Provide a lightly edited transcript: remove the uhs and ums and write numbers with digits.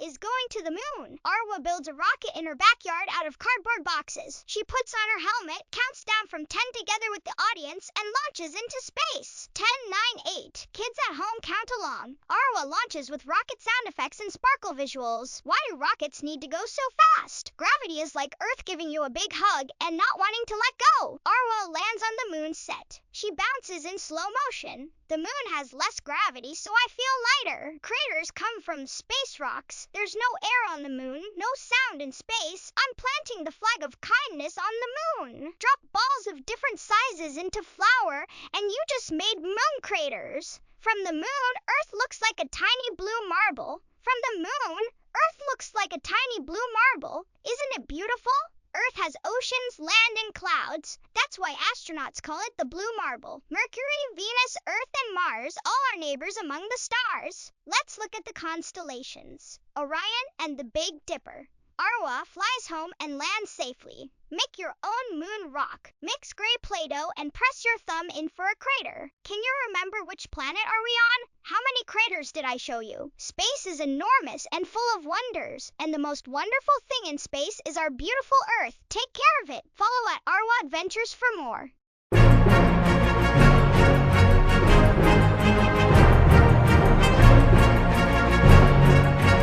is going to the moon. Arwa builds a rocket in her backyard out of cardboard boxes. She puts on her helmet, counts down from 10 together with the audience, and launches into space. 10, 9, 8. Kids at home count along. Arwa launches with rocket sound effects and sparkle visuals. Why do rockets need to go so fast? Gravity is like Earth giving you a big hug and not wanting to let go. Arwa lands on the moon's set. She bounces in slow motion. The moon has less gravity, so I feel lighter. Craters come from space rocks. There's no air on the moon, no sound in space. I'm planting the flag of kindness on the moon. Drop balls of different sizes into flour, and you just made moon craters. From the moon, Earth looks like a tiny blue marble. From the moon, Earth looks like a tiny blue marble. Isn't it beautiful? Earth has oceans, land, and clouds. That's why astronauts call it the Blue Marble. Mercury, Venus, Earth, and Mars all are neighbors among the stars. Let's look at the constellations. Orion and the Big Dipper.Arwa flies home and lands safely. Make your own moon rock. Mix gray Play-Doh and press your thumb in for a crater. Can you remember which planet are we on? How many craters did I show you? Space is enormous and full of wonders, and the most wonderful thing in space is our beautiful Earth. Take care of it. Follow @Arwa Adventures for more.